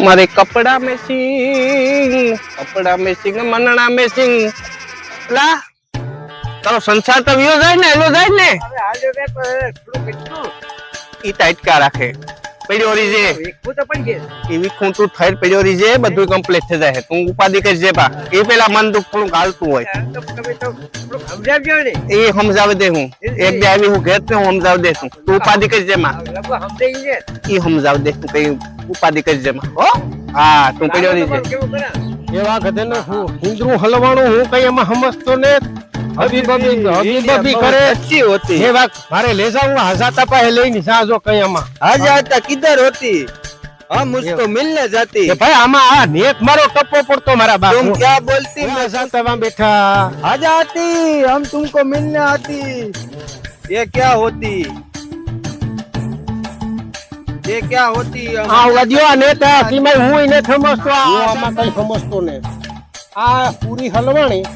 મારે કપડા messing મનણા messing લા તારો સંસાર તો વિયો જાય ને એલો જાય ને હવે હાલ્યો બે થોડું કેટલું ઈ ટાઈટ કા રાખે પડ્યો રી જે એકું તો પણ છે એવી ખૂંટું થઈને પડ્યો રી જે બધું કમ્પ્લીટ થઈ જાય તું ઉપાધિ કરજે બા એ પેલા મન દુખ થોડું ગાલતું હોય તો તમે તો થોડું સમજાવજો ને એ સમજાવી દે હું એક બે આવી હું ઘેર હું સમજાવી દે તું ઉપાધિ કરજે માં લગભગ સમજાઈ છે એ સમજાવી દે તું કઈ ઉપાધિ કરજે માં હો હા તું પડ્યો રી જે કેવું કરે એવા ગધેને હુંદરું હલવાણું હું કઈ એમાં સમજતો ને હબી બબી કરે अच्छी होती એ વાત મારે ले जाऊं हजाता पे लेनी साजो कई आमा जाता किधर होती हम उसको मिलने जाती કે ભાઈ આમાં આ નેક મારો ટપ્પો પડતો મારા બાપ तुम क्या बोलती હજાતા માં બેઠા आ जाती हम तुमको मिलने आती ये क्या होती ये क्या होती આ વડિયો નેતા કે મે હું એને સમજતો હું આમાં કઈ સમજતો ને આ પૂરી હલવાણી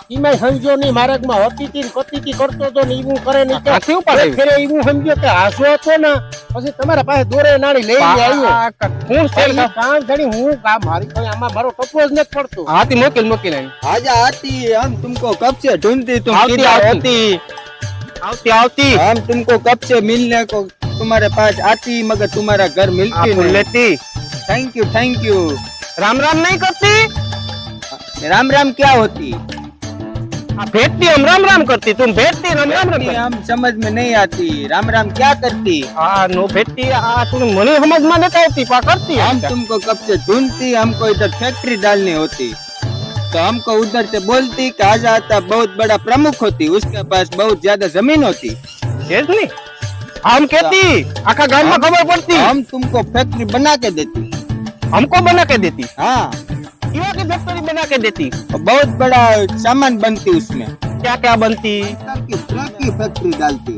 ઈ મે સમજો ની માર્ગમાં હતી તી કતીતી કરતો તો ને ઈવું કરે ને કે હાથી ઉપર આવી. ફેરે ઈવું સમજો કે હાસો હતો ને પછી તમારા પાસે દોરે નાણી લઈને આવ્યો હું ઈ કામ ઘણી હું કામ મારી કોઈ આમાં મારો ટપ્પો જ નથી પડતો हाथी मोकिल आजा आती हम तुमको कब से ढूंढती तुम किधर होती आती आती हम तुमको कब से मिलने को तुम्हारे पास आती मगर तुम्हारा घर मिलती नहीं लेती थैंक यू राम राम नहीं करती राम राम क्या होती भेटती हम राम राम करती तुम भेटती राम राम करती हम समझ में नहीं आती राम राम क्या करती हाँ नो भेटती तुम मने समझ में नहीं आती पा करती हम तुमको कब से ढूंढती हमको इधर फैक्ट्री डालनी होती तो हमको उधर से बोलती कि आजा आता बहुत बड़ा प्रमुख होती उसके पास बहुत ज्यादा जमीन होती नहीं हम कहती आखा गांव में खबर पड़ती हम तुमको फैक्ट्री बना के देती हमको बना के देती हाँ क्यों की फैक्ट्री बना के देती बहुत बड़ा सामान बनती उसमें क्या क्या बनती ट्रक की फैक्ट्री डालती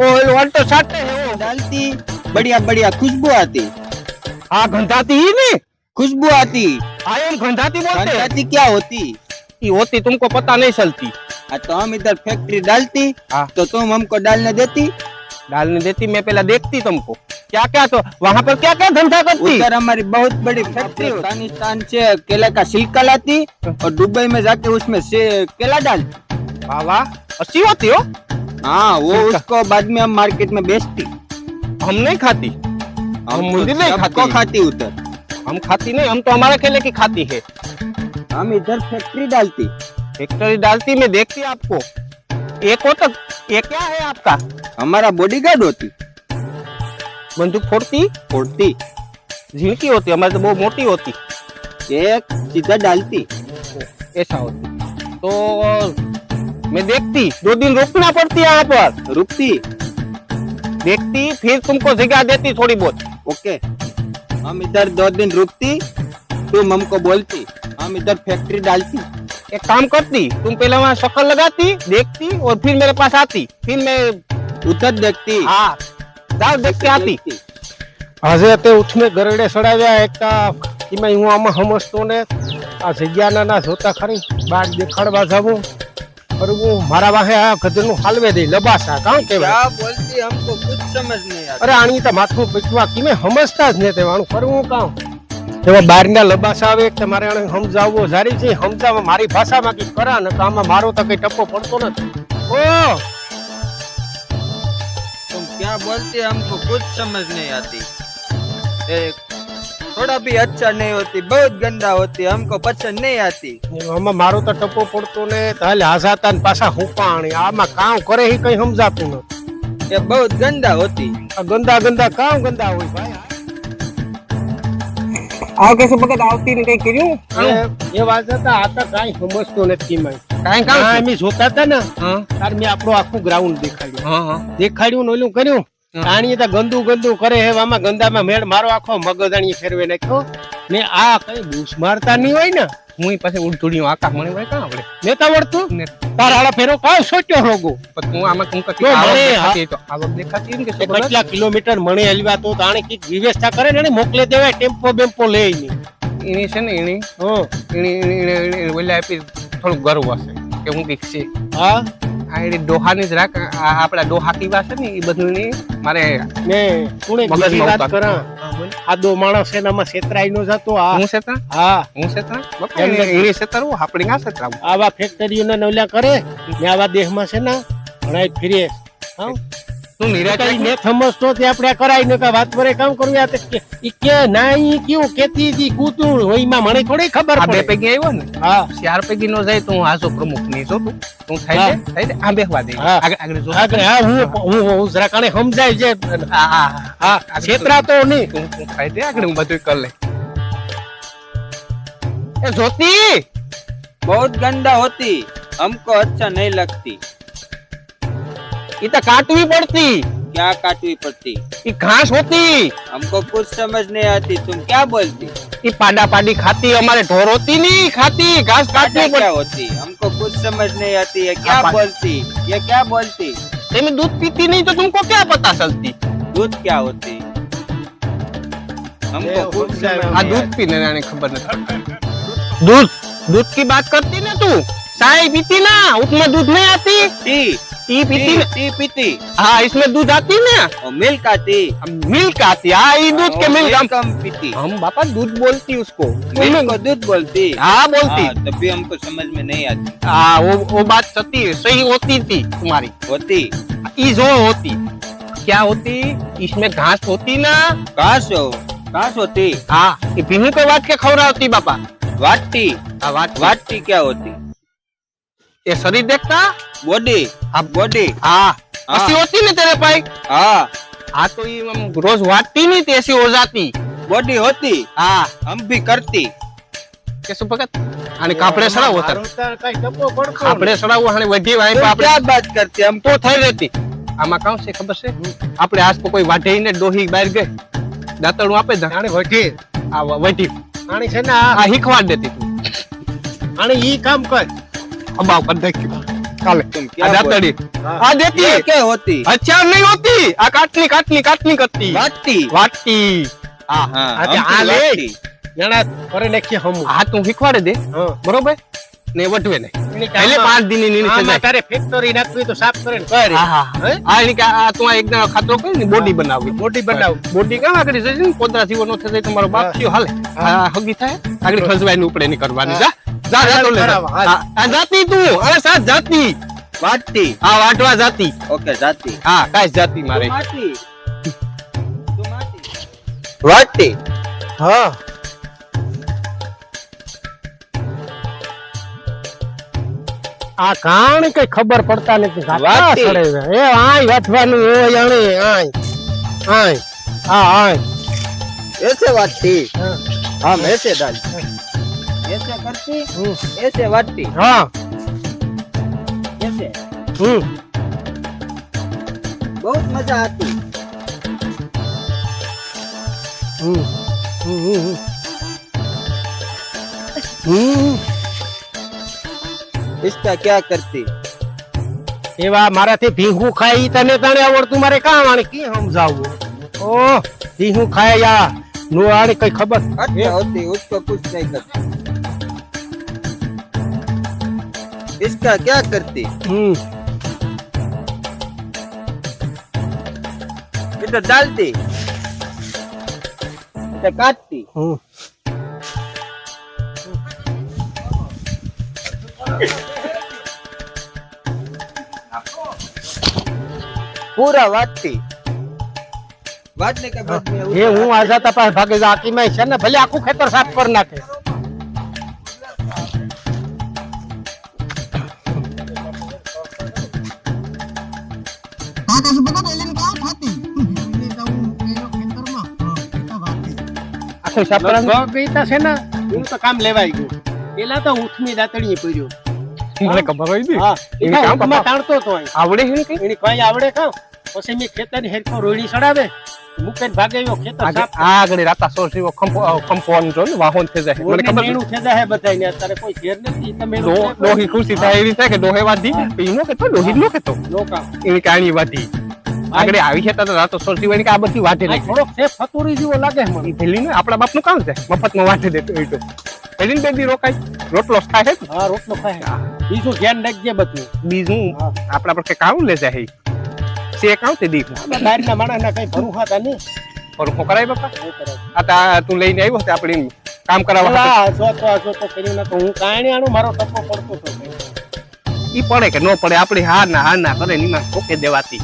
ऑयल ऑल्टो साटे है वो डालती बढ़िया बढ़िया खुशबू आती हाँ गंधाती ही नहीं खुशबू आती आयन गंधाती बोलते गंधाती क्या होती ये होती तुमको पता नहीं चलती तो हम इधर फैक्ट्री डालती तो तुम हमको डालने देती मैं पहले देखती तुमको क्या क्या तो वहाँ पर क्या क्या धंधा करती उधर हमारी बहुत बड़ी फैक्ट्री अफगानिस्तान से केला का छिलका लाती और दुबई में जाके उसमें से केला डालती वाह अच्छी होती हो हाँ वो उसको बाद में हम मार्केट में बेचती हम नहीं खाती हम मुझे नहीं खाती उधर हम खाती नहीं हम तो हमारे केले की खाती है हम इधर फैक्ट्री डालती मैं देखती आपको एक होता ये क्या है आपका हमारा बॉडीगार्ड होती बंदूक फोड़ती झिड़की होती हमारी तो बहुत मोटी होती एक सीधा डालती ऐसा होती तो मैं देखती 2 दिन रुकना पड़ती यहाँ पर रुकती देखती फिर तुमको जगह देती थोड़ी बहुत ओके हम इधर 2 दिन रुकती तुम हमको बोलती हम इधर फैक्ट्री डालती एक काम करती तुम पहले वहाँ शक्ल लगाती देखती और फिर मेरे पास आती फिर मैं उधर देखती हाँ जाओ देख के आती આજે તે ઉઠને ગરડે સડાવ્યા એકતા એમાં હું આમાં સમજતો ને આ જગ્યાના ના જોતા ખરી બાર દેખાડવા જાવું કરવું મારા વાહે આ ગધેનું હાલવે દે લબાસા કાં કેવા क्या बोलती हमको कुछ समझ नहीं आता અરે આણી તો માથું પીછવા કેમે સમજતા જ ને તે વાણું કરવું કાં એમાં બારના લબાસા આવે કે મારે આને સમજાવવો જારી છે સમજાવવા મારી ભાષામાં કઈ કરા ને તો આમાં મારો તો કઈ ટપ્પો પડતો નથી ઓ तुम क्या बोलती हमको कुछ समझ नहीं आती थोड़ा भी अच्छा नहीं होती बहुत गंदा होती हमको पसंद नहीं आती આમાં મારો તો ટપ્પો પડતો ને તાલે હાજાતા ને પાછા હુપાણી આમાં કામ કરે એ કઈ સમજાતું નથી ये बहुत गंदा होती આ ગંદા ગંદા કામ ગંદા હોય ભાઈ आओ कैसे भगत आवती ने कई કર્યું એ વાત હતા આ તો કાઈ સમજતો નથી મેં કાઈ હા અમે જોતા હતા ને હા તાર મેં આપણું આખું ગ્રાઉન્ડ દેખાડ્યું હા હા દેખાડ્યું ને ઓલું કર્યું આણી તો ગંદુ કરે હે આમાં ગંદામાં મેળ મારો આખો મગજાણી ફેરવે નાખ્યો ને આ કઈ બૂસ મારતા નહીં હોય ને હું પાસે ઉલટુડીઓ આકાશ મને ભાઈ કાં આવડે નેતા વળતું તારા આડા ફેરો કાવ સોચ્યો રોગો પણ તું આમાં તું તો મને આવક દેખાતી ને કે કેટલા કિલોમીટર મણે હલવા તો આણે કઈક વ્યવસ્થા કરે ને મોકલે દેવાય ટેમ્પો બેમ્પો લે એની છે ને એની હો એની ઓલા આપી થોડું ગર્વ હશે કે હું કઈક છે હા આ ડોહાની જ રાખ આપડા ડોહા કેવા છે ને એ બધું ની મારે ને કોણે મગજમાં બીજી વાત ઉતાર. કરા આદો માણસ છે ને આમાં છેતરાઈ નો જતો આ હું સેતા હા હું સેતા બાપા એને સેતારું આપડી ના સેતરાવું આવા ફેક્ટરીઓના નવલા કરે ને આવા દેહમાં છે ને ઘણા ફીરે હા તું નિરાશ કઈ ને સમજતો તે આપણે કરાય ને કે વાત વરે કામ કરવું આ તે ઈ કે ના ઈ કયું કેતી હતી કૂતું હોઈમાં મને થોડી ખબર આ બે પડે પૈકી આવ્યો ને હા ચાર પૈકી નો જાય તો હું હાસો પ્રમુખ ની છો તું થાય દે આ બેહવા દે હા. આગળ જો આગળ હા હું જરા કાણે સમજાય છે હા છેતરાતો નહીં તું થાય દે આગળ હું બધું કરી લે એ જ્યોતિ बहुत गंदा होती हमको अच्छा नहीं लगती ઈ તો કાટવી પડતી क्या काटवी पड़ती ઈ ઘાસ હોતી हमको कुछ समझ नहीं आती तुम क्या बोलती ઈ પાડા પાડી ખાતી અમારે ઢોર હોતી નહીં ખાતી ઘાસ કાટવી क्या પડતી होती हमको कुछ समझ नहीं आती है क्या आप- बोलती ये क्या बोलती તમે दूध पीती नहीं तो तुमको क्या पता चलती दूध क्या होती हमको ये कुछ हो जाएगा। समझ આ नहीं दूध पीने वाले खबर नहीं दूध दूध की बात करती ना तू चाय पीती ना उसमें दूध नहीं आती टी टी पीती टी ना टी पीती हाँ इसमें दूध आती ना और मिल्क आती मिल्क आती हाँ ये दूध के और मिल्क milk हम पीती हम बापा दूध बोलती उसको मिल्क को दूध बोलती हाँ बोलती हाँ, तभी हमको समझ में नहीं आती हाँ वो बात सती है सही होती थी तुम्हारी होती ये जो होती क्या होती इसमें घास होती ना घास होती हाँ ये भीहू को वाट के खवरावती बापा वाटी हाँ वाट वाटी क्या होती ये शरीर देखता बॉडी हाँ बॉडी हाँ ऐसी होती ना तेरे पाई हाँ हाँ तो ये हम रोज वाटती नहीं थी ऐसी हो जाती बॉडी होती हाँ हम भी करती कैसे भगत आने कापड़े सड़ा होता કઈ ટપો પડતો कापड़े सड़ा हुआ हाने वड्डी वाई तुम पापड़े क्या बात करते हम तो થઈ રહેતી આમાં કામ છે ખબર છે આપણે આજ તો કોઈ વાઢે ને ડોહી બહાર ગઈ દાંતણું આપે જ આને વઢી આ વઢી આને છે ને આ હિખવાડ દેતી તું આને ઈ કામ કર અબાવ कर देखी काले तुम आ क्या दातड़ी हाँ। आ देती ये क्या होती अच्छा नहीं होती आ काटनी काटनी काटनी करती वाटी वाटती हाँ हाँ अरे हम भी आले। वाटी। જણા કરે નાખીએ હમું हाँ तू हिखवाड़े दे હા बरोबर ने वटवे ने એની पहले કામમાં- 5 दिन ની આમાં નીચે તારે ફેક્ટરી નાખવી તો સાફ કરીને કરે હા હા આ એની કા આ તું આ એક દાડો ખાતો કરી ને બોડી બનાવવી બોડી બનાવ બોડી કામ આગળ જશે ને પોદરા જીવો નો થશે તમારો બાપ થયો હાલે આ હગી થાય આગળ ખજવાઈ ને ઉપડે ની કરવાની જા જા જા તો લે કરાવો, હાલ. આ જાતી તું અરે સાથ જાતી वाटी આ વાટવા જાતી ओके जाती હા કાઈ જાતી મારે वाटी હા આ કાણ કઈ ખબર પડતા નથી ગાતા વાટી. સડે છે. એ આય વાટવાનું હોય આણે આય આય હા આય ऐसे वाटी હા. हम ऐसे डाल ऐसे करती હમ. ऐसे वाटी હા ऐसे बहुत मजा आती હમ હમ હમ इसका क्या करती એવા મારાથી ભીંગું ખાય ઈ તને તાણે આવડતું મારે કામ આને કી સમજાવવું ઓ ભીંગું ખાય યા નો આને કઈ ખબર अच्छा होती उसको कुछ नहीं करती इसका क्या करती હમ इधर डालती इधर काटती હમ पूरा वाटती वाटने के बाद में એ હું આ જાતા પાસે ભાગે જા આકીમાં છે ને ભલે આખું ખેતર સાફ કરી નાખે આખું સાપરાનું ગઈતા છે ને એનું તો કામ લેવાઈ ગયું પેલા તો ઉઠમી દાતડીએ પડ્યો મને ખબર હોય ને હા એને કામ કામ તાણતો તો અહીં. આવડે છે ને કઈ એની કઈ આવડે કામ પછી મેં ખેતરની હેરખો રોયડી સડાવે મુકેશ ભાગે એવો ખેતર સાફ આગળ રાતા સોર જેવો કંપોન જો ને વાહન થઈ જાય મને ખબર મેણું ખેદા હે બધાયને અત્યારે કોઈ ઘેર નથી તમે ડોહી ખુશી થાય એવી થાય કે ડોહે વાધી એનો કેતો ડોહી નો કેતો નો કામ એની કાણી વાધી આગળ આવી છે તો રાતો સોર જીવાની કે આ બધી વાટે આ નાખી થોડોક છે ફતુરી જેવો લાગે મને ઈ પેલી ને આપણા બાપ નું કામ છે મફત માં વાટે દેતો હોય તો પેલી ને બે દી રોકાય રોટલો થાય છે હા રોટલો ખાય હા. બીજું ધ્યાન રાખજે બધું. બીજું હા. આપણા પર કઈ કામ લે જાય છે કામ તે દી આમાં બહારના માણસના કઈ ભરોસા તા નહીં. પર ખોકરાય બાપા શું કરે? આ તા તું લઈને આવ્યો તે આપણે કામ કરાવવા અલા, જો તો કર્યું ના તો હું કાંઈ આનું મારો ટપ્પો પડતો હતો. ઈ પડે કે ન પડે આપણી હાર ના કરે નીમાં ઠોકે દેવાતી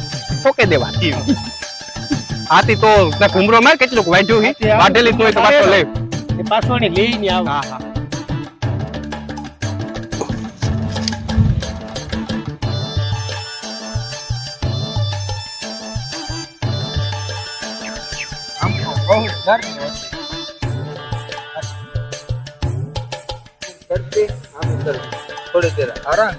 આતી તો ના ઘુમરો માં કેટલુંક વાઢ્યું હી વાઢેલી તોય તો પાછો લે એ પાછો આને લઈને આવે. હા હા આમ તો બહુ ગરમી હતી. કરતી આમ કર થોડી દેર આરામ.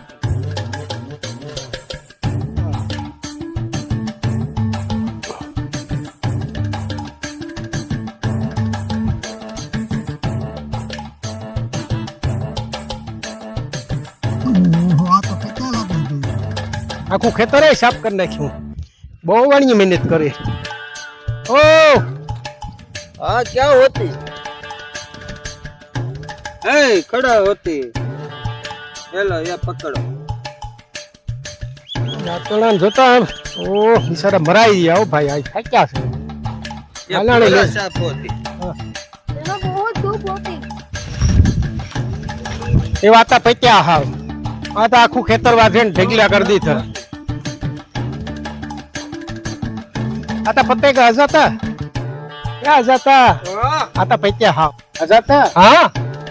આખું ખેતર સાફ કરી નાખ્યું. બહુ વાણી મહેનત કરી. ઓ हाँ क्या होती है खड़ा होती हेलो ये पकड़ो નાતોણા જોતા ઓ બિચારા મરાઈ ગયા. હો ભાઈ આ થાક્યા છે. ये हालाने पूरा ले। साफ होती એમાં બહુ ધૂપ હોતી. એ વાતા પત્યા હાવ. આ તો આખું ખેતર વાઢે ને ઢગલા કરી દીધા. આ તો પતે કે અજાતા ક્યાં અજાતા આ તો પત્યા હાવ અજાતા. હા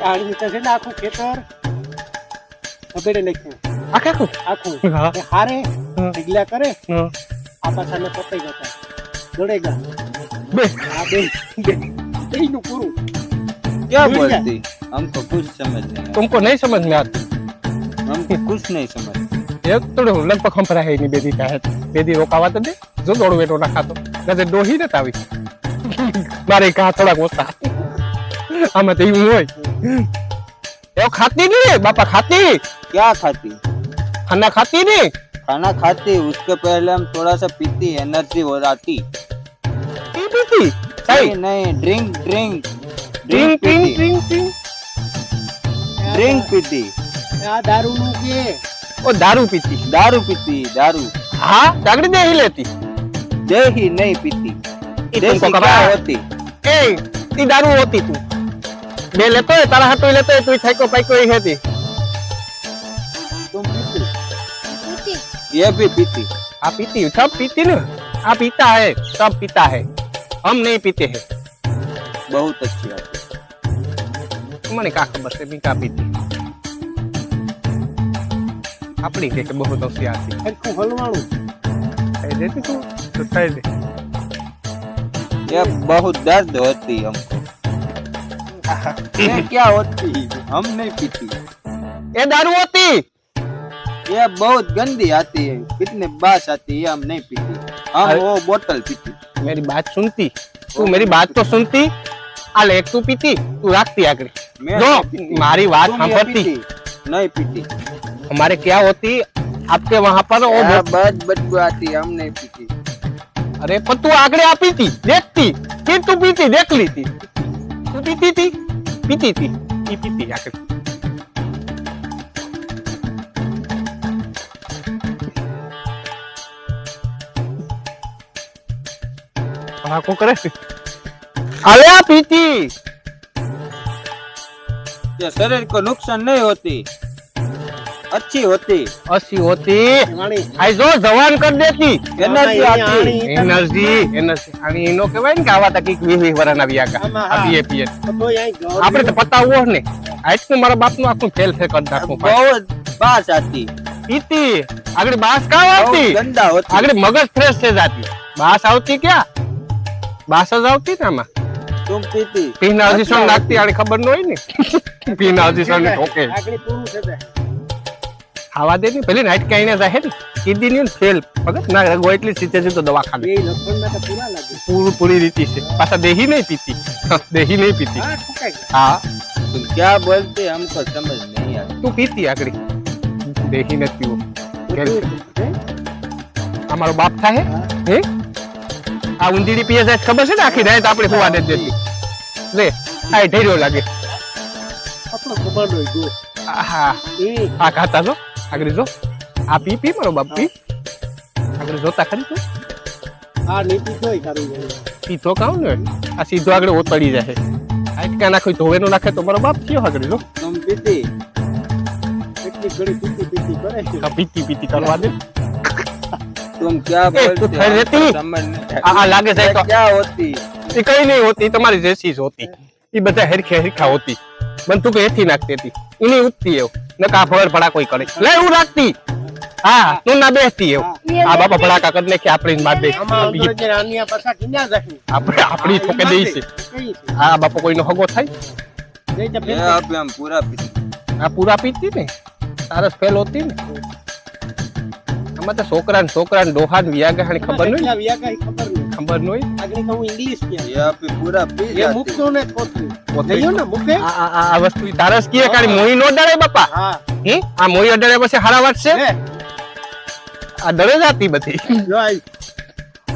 આની તો છે ને આખું ખેતર અબેડે નાખ્યું આખું આખું. હા. એ હારે હા. ઢગલા કરે હા. આ પાછા ને પતે ગયા દોડેગા. બે આ બેનું પૂરું. क्या भूल गया। बोलती हमको कुछ समझ नहीं तुमको नहीं समझ में आती हमको कुछ नहीं समझ एक तो लगभग हम पढ़ा है नहीं बेदी का है बेदी रोकावा तो दे जो दौड़ बेटो रखा तो जैसे दो ही रहता भी मारे कहा थोड़ा गोसा हमें तो यूं होय ये खाती नहीं है बापा खाती क्या खाती खाना खाती नहीं खाना खाती उसके पहले हम थोड़ा सा पीती एनर्जी हो जाती पी पीती सही नहीं drink drink drink drink drink drink drink पीती આ દારૂ નું કે वो दारू पीती दारू पीती दारू हाँ जागड़ी दे ही लेती दही नहीं पीती ये देसी तुमको क्या खबर है? होती ए ती दारू होती तू मैं लेतो है तारा हाथ लेतो है तू थाइको पाइको ही है थी तुम पीती પીતી. ये भी पीती आप पीती हो सब पीती ना आप पीता है सब पीता है हम नहीं पीते हैं बहुत अच्छी आती મને કા ખબર છે મી કા પીતી આપણી કે બહુ દોસ્તી આતી સરખું હલવાણું. ખાઈ દેતી તું તો ખાઈ દે ये बहुत दर्द होती हमको ये क्या होती हम नहीं पीती એ દારૂ હોતી ये बहुत गंदी आती है कितने बास आती है हम नहीं पीती हम अरे- वो बोतल पीती मेरी बात सुनती तू मेरी बात तो सुनती आ ले तू पीती तू रखती आगे मैं जो नहीं पीती। मारी बात तुम ये सांभरती पीती? नहीं पीती हमारे क्या होती आपके वहां पर वो यहाँ बहुत बदबू आती है हम नहीं पीती अरे पर तू आगे आपी थी देखती फिर तू पीती देख ली थी तू पीती थी ये पीती आगे आंखों करे अरे आप पीती ये शरीर को नुकसान नहीं होती अच्छी होती अच्छी होती વાણી. आई जो जवान कर देती एनर्जी आती એનર્જી અને એનો કહેવાય ને કે આવા તકી 20 વર્ષના વ્યાકા આમાં આ હા. પીએ પીએ તો તોય અહીં ગૌરી- આપણે તો પતાવવો જ ને આજ મારા બાપ નું આખું ફેલ ફેલ કરી નાખું बहुत बास आती પીતી આગળ બાસ કા बहुत આવતી गंदा होती આગળ મગજ ફ્રેશ થઈ જાતી બાસ આવતી ક્યાં બાસ જ આવતી ને આમાં तुम पीती પીના હજી નાખતી આને ખબર ન હોય ને પીના હજી ને ઓકે આગળ પૂરું થઈ જાય. ખાવા દે ને પેલી નાઈટ કઈને જાય ને કીધી ની ફેલ મગજ ના રગો એટલી સીધે સીધો દવાખાને એ લખણના તો પૂરા લાગે. પૂરી રીતિ છે પાછા દેહી નહીં પીતી દેહી નહીં પીતી હા, ઠુકાઈ ગયું. હા तुम क्या बोलते हमको समझ नहीं आती તું પીતી આગળ દેહી નથી પીવું હે? અમારો બાપ થાય હે આ ઊંધીડી પીએ જાય ખબર છે ને આખી રાત આપણે સુવા નથી દેતી રે આ ઢેર્યો લાગે આપણો કમાન્ડો ગયો. હા આ ખાતા જો આગળ જો આ પી પી મારો બાપ પી આગળ જોતા ખરી તું આ નીતિ જોઈ કરું પીતો કામ ને આ સીધો આગળ ઓતડી જાય આટકા નાખો ધોવેનો નાખે તો મારો બાપ થયો આગળ જો तुम पीती એટલી ઘડી પીતી કરે છે આ પીતી પીતી કરવા દે तुम क्या ए, तू बोलते ठहर रहती? हो? समझ नहीं આ લાગે છે તો क्या होती એ કઈ નહીં હોતી તમારી જેસી જ હોતી એ બધા હેરખે હેરખા હોતી બનતું કે એથી નાખતી હતી એની ઉઠતી એવું નકા ફળ ભડા કોઈ કરે લે એવું રાખતી હા તું ના બેસતી એવું આ બાપા ભડાકા કરી નાખી આપણે બાદ દે આમાં અંદર જે આનિયા પાછા કિન્યા જાય આપણે આપણી ઠોકે દઈ છે કઈ છે આ બાપા કોઈનો હગો થાય જઈ તે ये आप हम पूरा पीती આ પૂરા પીતી ને તારસ ફેલ હોતી ને આમાં તો છોકરા ને ડોહા ને વ્યાગા ખબર નહીં કેટલા વ્યા કઈ ખબર નહીં ખબર નહીં આગળ કહું ઇંગ્લિશ કે ये आप पूरा पी એ जाती મુકતો ને કોથળી જઈયો ને મુકે આ વસ્તુ તારસ કીએ કાળી મોહી નો ડરે બાપા હા આ મોહી અડરે પછી હારા વાટશે લે આ ડરે જાતી બધી જો આઈ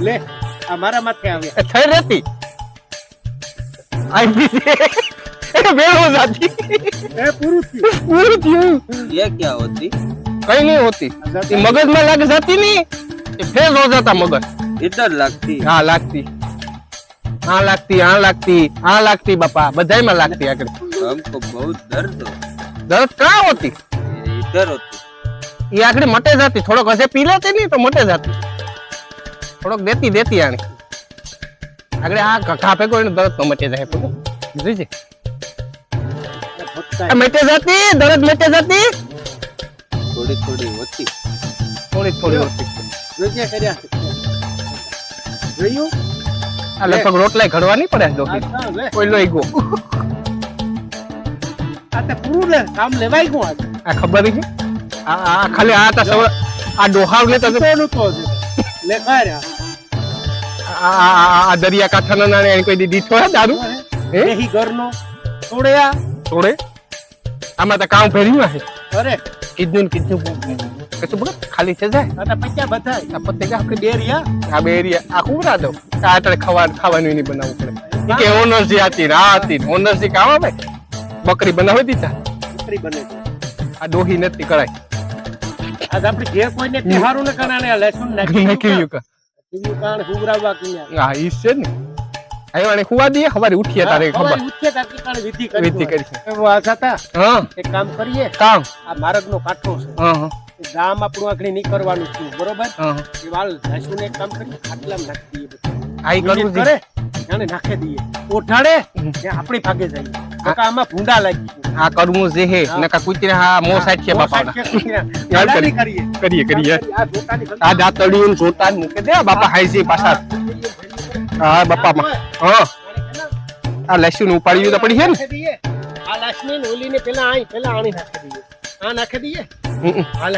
લે આ મારા માથે આવે એ થઈ રહેતી આઈ બી એ બેળો જાતી એ પૂરું થયું પૂરું થયું ये क्या होती કઈ નહીં હોતી એ મગજમાં લાગે જાતી નહીં એ ફેલ હો જાતા મગજ इधर लगती હા લાગતી બાપા બધાયમાં લાગતી આગળ हमको बहुत दर्द हो દર્દ ક્યાં હોતી इधर होती એ આગળ મટે જાતી થોડોક હશે પી લેતી નહીં તો મટે જાતી થોડોક દેતી આની આગળ આ કખા ભેગો એનો દર્દ તો મટે જાય જોઈ છે મટે જાતી દર્દ મટે જાતી थोड़ी थोड़ी होती થોડી હોતી જોજે કર્યા જોયું આ લગભગ રોટલાય ઘડવા નહીં પડે ડોકી આ લે કોઈ લઈ ગયો આ તે પૂરું લે કામ લેવાય ગયું આ આ ખબર નહીં આ ખાલી આ તા સવ આ ડોહાવ ને તો કોનું તો છે લે કાર્યા આ દરિયા કાંઠાના નાણે એને કોઈ દીધો હે દારૂ હે એહી ઘરનો છોડ્યા થોડે આમાં તો કામ ભર્યું હે અરે કીધું કશું બોલો ખાલી છે જાય આ તો પૈસા બધાય આ પત્તે કે આપણે બેરિયા આ બે એરિયા આ કુવરા દો આ આટલે ખાવાનું નહીં બનાવવું પડે કે ઓનરજી હતી ને આ હતી ઓનરજી કામ આવે બકરી બનાવી દીધા ઉતરી બને છે આ ડોહી નથી કરાય આજ આપણે જે કોઈને તહેવારો ને કરાને લસણ નાખ્યું નાખી કા કીધું કાણ હુગરાવા કિયા હા ઈ છે ને આયવાને ખુવા દઈએ ખબર ઉઠીએ તારે ખબર ઉઠે તાકી કાણ વિધિ વિધિ કરી છે એવો આ હતા હા એક કામ કરીએ કામ આ માર્ગનો કાંઠો છે હા હા ગામ આપણું આગળ નહીં કરવાનું છે બરોબર હા એ વાલ નાસું ને એક કામ કરીએ ખાટલામાં નાખી દઈએ બધું આઈ કરું કરે જાણે નાખી દઈએ ઓઠાડે ને આપણે ભાગે જઈએ તો આમાં ભૂંડા લાગી આ કરવું છે હે નકા કુતરા હા મો સાઈડ છે બાપા કરીએ આ દાતડિયું જોતા જ મૂકે દે બાપા હાઈસી પાછા હા બાપા હા આ લસણ ઉપાડી તો પડી છે ને આ લાશની ને ઓલીને પેલા આણી નાખી દઈએ આ નાખી દઈએ હાલ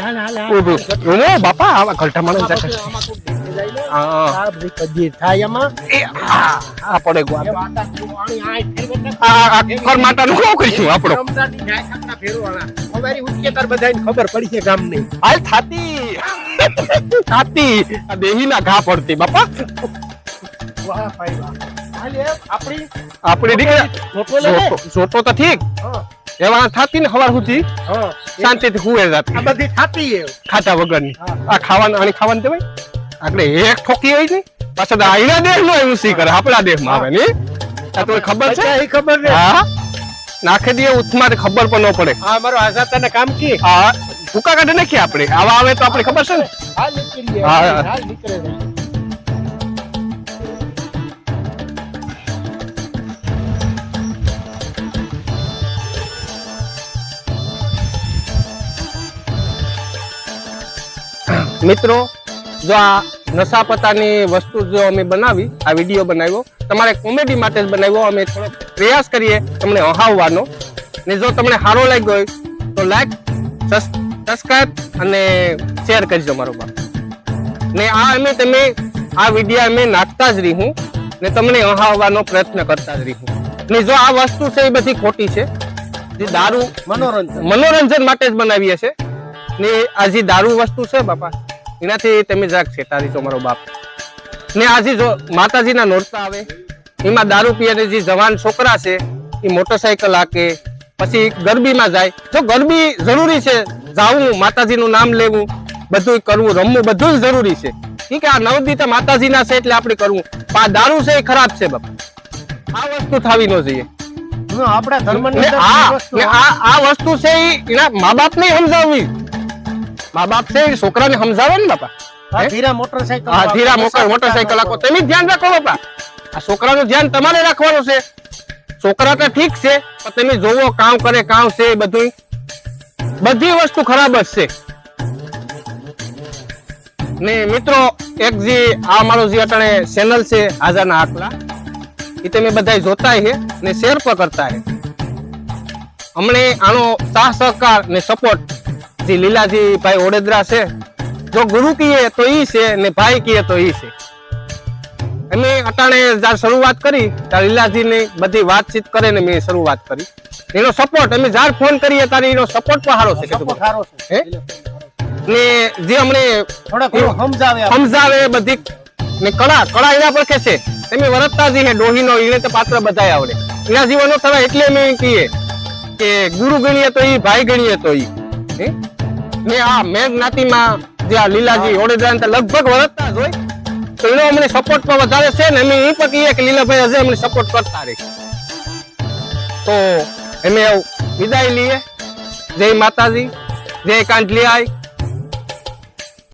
ઓને બાપા આવા કલટા માણસ જશે આમાં કોઈ દેખે જાય ને હા આ બધી કદી થાય એમાં એ આ પડે ગો એ વાતા આણી આઈ ફેરવે આ કર માટાનું શું કરીશું આપણો રમજાની ઢાકણા ફેરવાના ખબરી ઉઠકે તાર બધાને ખબર પડી છે ગામની હાલ થાતી આ દેહીના ઘા પડતી બાપા વાહ ભાઈ વાહ હાલ એ આપણી દીકરા ફોટો લે જોતો તો ઠીક હા એવા થાતી ને સવાર સુધી હા શાંતિથી હુએ જાતી આ બધી થાતી એ ખાતા વગરની આ ખાવાનું આની ખાવાનું દેવાય આગળ એક ઠોકી હોય ને પાછળ આઈના દેહ નો ઊંસી કરે આપણા દેહમાં આવે ને આ તો ખબર છે એ ખબર ને હા નાખી દઈએ ઉથમાં ખબર પણ ન પડે આ મારો આઝાતાને કામ કી હા ભૂકા કાઢે નાખીએ આપણે આવા આવે તો આપણે ખબર છે ને હાલ નીકળી હા. હાલ નીકળે છે મિત્રો જો આ નશાપતાની વસ્તુ જો અમે બનાવી આ વિડીયો બનાવ્યો તમારે કોમેડી માટે જ બનાવ્યો અમે થોડો પ્રયાસ કરીએ તમને હહાવવાનો ને જો તમને સારો લાગ્યો હોય તો લાઈક સબસ્ક્રાઇબ અને શેર કરજો મારો બાપ ને તમે આ વિડીયો અમે નાખતા જ રહી હું ને તમને હહાવવાનો પ્રયત્ન કરતા જ રહી હું ને જો આ વસ્તુ છે એ બધી ખોટી છે જે દારૂ મનોરંજન માટે જ બનાવીએ છે ને આ જે દારૂ વસ્તુ છે બાપા એનાથી તમે જરાક છેતારી છો મારો બાપ ને આજે જો માતાજીના નોરતા આવે એમાં દારૂ પીને જે જવાન છોકરા છે એ મોટરસાયકલ હાકે પછી ગરબીમાં જાય. જો ગરબી જરૂરી છે, જાવું, માતાજીનું નામ લેવું, બધું કરવું, રમવું બધું જ જરૂરી છે. ઠીક છે, આ 9 દી માતાજીના છે એટલે આપણે કરવું. પણ આ દારૂ છે એ ખરાબ છે બાપા. આ વસ્તુ થવી ન જોઈએ. આપણા ધર્મની ને અંદર આ એ વસ્તુ ને આ વસ્તુ છે એ એના મા બાપ ને સમજાવવી. મા બાપ છે એ છોકરાને સમજાવે ને બાપા. આ ધીરા મોટરસાઇકલ હા, ધીરા મોટરસાઇકલ આખો તમે જ ધ્યાન રાખો બાપા. આ છોકરાનું ધ્યાન તમારે રાખવાનું છે. છોકરા તો ઠીક છે પણ તમે જોવો કામ કરે કામ છે બધું, બધી વસ્તુ ખરાબ જ છે. ને મિત્રો એક જે આ મારો જે અટાણે ચેનલ છે આજાના આકલા, એ તમે બધા જોતા હે ને શેર પણ કરતા હે. અમને આનો સાહ સહકાર ને સપોર્ટ જે લીલાજી ભાઈ ઓડેદરા છે, જો ગુરુ કીએ તો ઈ છે ને ભાઈ કીએ તો ઈ છે. અમે અટાણે જ્યારે શરૂઆત કરી ત્યારે લીલાજીની બધી વાતચીત કરે ને મેં શરૂઆત કરી. એનો સપોર્ટ અમે જ્યારે ફોન કરીએ ત્યારે એનો સપોર્ટ પણ સારો છે. સપોર્ટ સારો છે. ને જે અમને થોડા ઘણું સમજાવે બધી ને કળા એના પર કે છે. તમે વરતતાજી હે ડોહીનો એને તો પાત્ર બધાય આવડે. એના જીવનો થવા એટલે અમે કહીએ કે ગુરુ ગણીએ તો ઈ, ભાઈ ગણીએ તો ઈ. ને આ મેઘ જ્ઞાતિમાં જે આ લીલાજી ઓડેદરા લગભગ વરતતા જ હોય, તો એનો અમને સપોર્ટ પણ વધારે છે ને અમે એ પણ કહીએ કે લીલાભાઈ હજે અમને સપોર્ટ કરતા રહે. તો અમે વિદાય લઈએ. જય માતાજી, જય કાંઠલિયાઈ.